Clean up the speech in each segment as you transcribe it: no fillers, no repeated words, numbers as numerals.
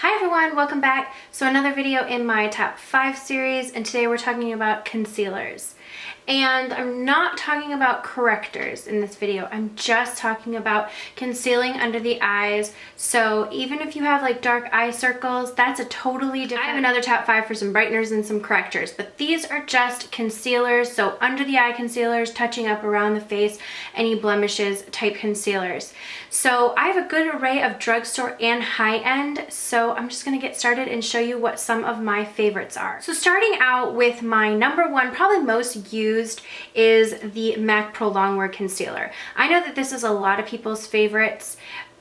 Hi everyone, welcome back. So another video in my top 5 series, and today we're talking about concealers. And I'm not talking about correctors in this video. I'm just talking about concealing under the eyes. So even if you have like dark eye circles, that's a totally different. I have another top 5 for some brighteners and some correctors, but these are just concealers. So under the eye concealers, touching up around the face, any blemishes type concealers. So I have a good array of drugstore and high-end. So I'm just gonna get started and show you what some of my favorites are. So starting out with my number one, probably most used, is the MAC Prolongwear concealer. I know that this is a lot of people's favorites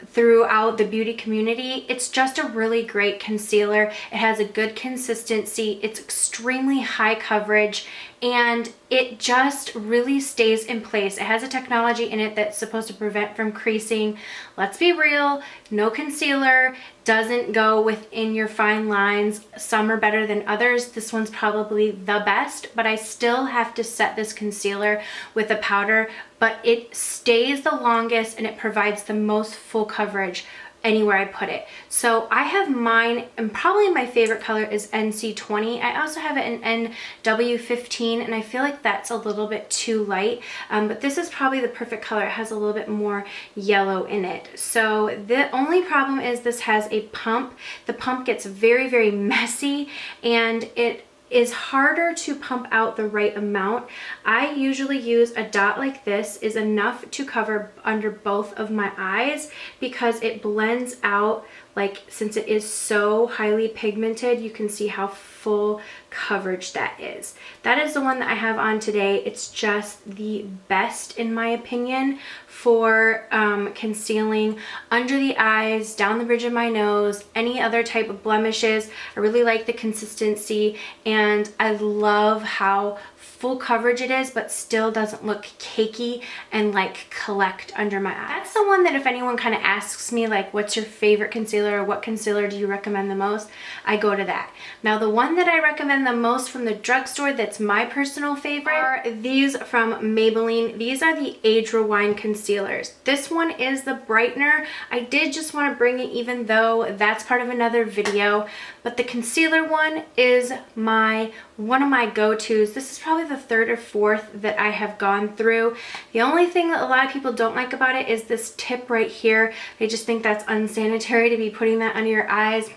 throughout the beauty community. It's just a really great concealer. It has a good consistency. It's extremely high coverage and it just really stays in place. It has a technology in it that's supposed to prevent from creasing. Let's be real, no concealer doesn't go within your fine lines. Some are better than others. This one's probably the best, but I still have to set this concealer with a powder, but it stays the longest and it provides the most full coverage anywhere I put it. So I have mine, and probably my favorite color is NC20. I also have it in NW15, and I feel like that's a little bit too light, but this is probably the perfect color. It has a little bit more yellow in it. So the only problem is this has a pump. The pump gets very, very messy, and it is harder to pump out the right amount. I usually use a dot like this is enough to cover under both of my eyes because it blends out. Like, since it is so highly pigmented, you can see how full coverage that is. That is the one that I have on today. It's just the best in my opinion for concealing under the eyes, down the bridge of my nose, any other type of blemishes. I really like the consistency, and I love how full coverage it is, but still doesn't look cakey and like collect under my eye. That's the one that if anyone kind of asks me like, what's your favorite concealer or what concealer do you recommend the most, I go to that. Now the one that I recommend the most from the drugstore that's my personal favorite are these from Maybelline. These are the Age Rewind concealers. This one is the brightener. I did just want to bring it even though that's part of another video, but the concealer one is one of my go-tos. This is probably the third or fourth that I have gone through. The only thing that a lot of people don't like about it is this tip right here. They just think that's unsanitary to be putting that under your eyes.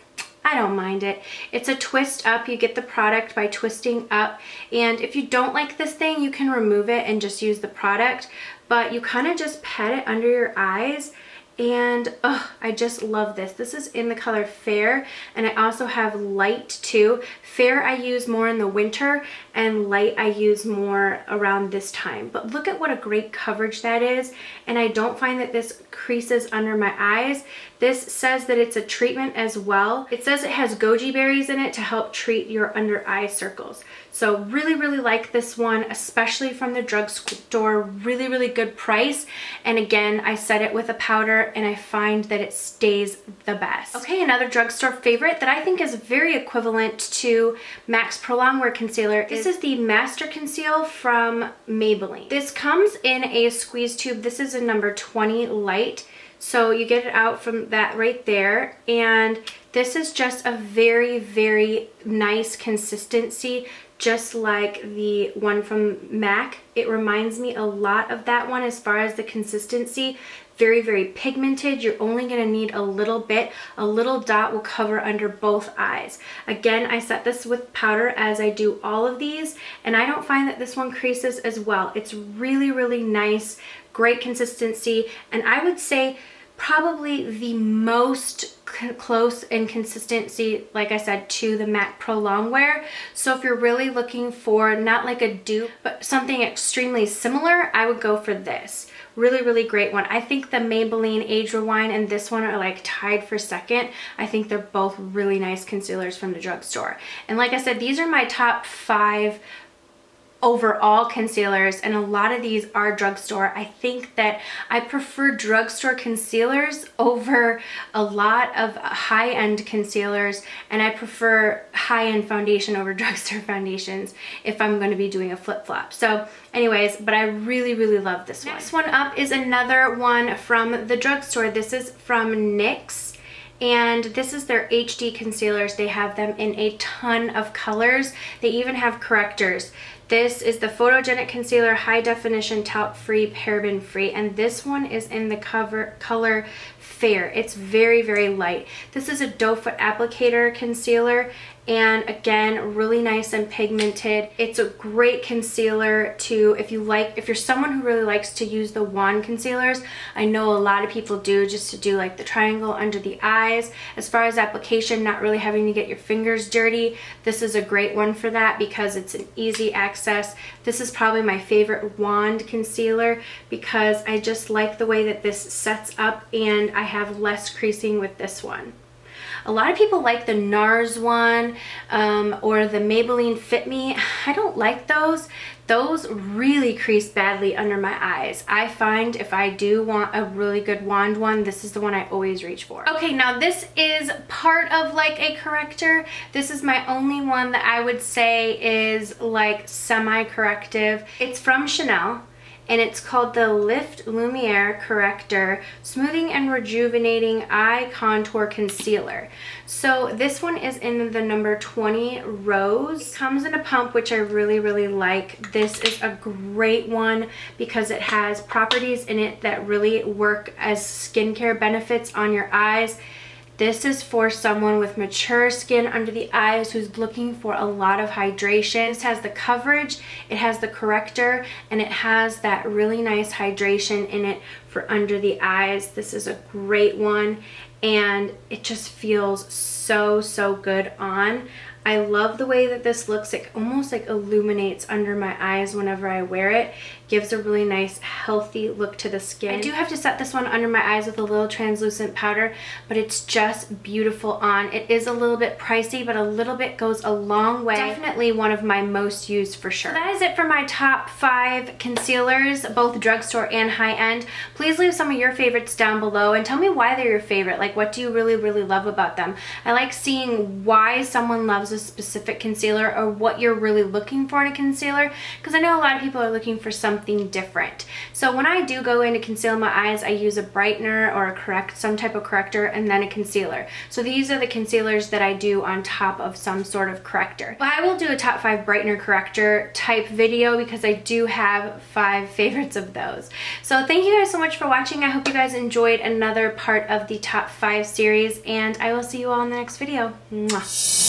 I don't mind it. It's a twist up. You get the product by twisting up, and if you don't like this thing, you can remove it and just use the product, but you kind of just pat it under your eyes. And I just love this. This is in the color Fair, and I also have Light too. Fair I use more in the winter, and Light I use more around this time. But look at what a great coverage that is, and I don't find that this creases under my eyes. This says that it's a treatment as well. It says it has goji berries in it to help treat your under eye circles. So really, really like this one, especially from the drugstore. Really, really good price. And again, I set it with a powder and I find that it stays the best. Okay, another drugstore favorite that I think is very equivalent to MAC's Prolongwear concealer. This is the MasterConceal from Maybelline. This comes in a squeeze tube. This is a number 20 light. So you get it out from that right there, and this is just a very, very nice consistency, just like the one from MAC. It reminds me a lot of that one as far as the consistency. Very, very pigmented. You're only going to need a little bit. A little dot will cover under both eyes. Again, I set this with powder as I do all of these, and I don't find that this one creases as well. It's really, really nice, great consistency, and I would say probably the most close in consistency, like I said, to the MAC Prolongwear. So if you're really looking for not like a dupe, but something extremely similar, I would go for this. Really, really great one. I think the Maybelline Age Rewind and this one are like tied for second. I think they're both really nice concealers from the drugstore. And like I said, these are my top 5 overall concealers, and a lot of these are drugstore. I think that I prefer drugstore concealers over a lot of high-end concealers, and I prefer high-end foundation over drugstore foundations if I'm going to be doing a flip-flop. So anyways, but I really, really love this one. Next one up is another one from the drugstore. This is from NYX. and this is their HD concealers. They have them in a ton of colors. They even have correctors. This is the Photogenic Concealer High Definition Talc Free, Paraben Free, and this one is in the color Fair. It's very, very light. This is a doe foot applicator concealer, and again, really nice and pigmented. It's a great concealer to, if you're someone who really likes to use the wand concealers. I know a lot of people do, just to do like the triangle under the eyes. As far as application, not really having to get your fingers dirty, this is a great one for that because it's an easy access. This is probably my favorite wand concealer because I just like the way that this sets up, and I have less creasing with this one. A lot of people like the NARS one or the Maybelline Fit Me. I don't like those. Those really crease badly under my eyes. I find if I do want a really good wand one, this is the one I always reach for. Okay, now this is part of like a corrector. This is my only one that I would say is like semi-corrective. It's from Chanel, and it's called the Lift Lumiere Corrector Smoothing and Rejuvenating Eye Contour Concealer. So this one is in the number 20 Rose. It comes in a pump, which I really, really like. This is a great one because it has properties in it that really work as skincare benefits on your eyes. This is for someone with mature skin under the eyes who's looking for a lot of hydration. This has the coverage, it has the corrector, and it has that really nice hydration in it for under the eyes. This is a great one, and it just feels so good on. I love the way that this looks. It almost like illuminates under my eyes whenever I wear it. Gives a really nice healthy look to the skin. I do have to set this one under my eyes with a little translucent powder, but it's just beautiful on. It is a little bit pricey, but a little bit goes a long way. Definitely one of my most used for sure. So that is it for my top 5 concealers, both drugstore and high-end. Please leave some of your favorites down below and tell me why they're your favorite. Like, what do you really love about them? I like seeing why someone loves a specific concealer or what you're really looking for in a concealer, because I know a lot of people are looking for something different. So when I do go in to conceal my eyes, I use a brightener or some type of corrector, and then a concealer. So these are the concealers that I do on top of some sort of corrector. But I will do a top 5 brightener corrector type video because I do have 5 favorites of those. So thank you guys so much for watching. I hope you guys enjoyed another part of the top 5 series, and I will see you all in the next video. Mwah.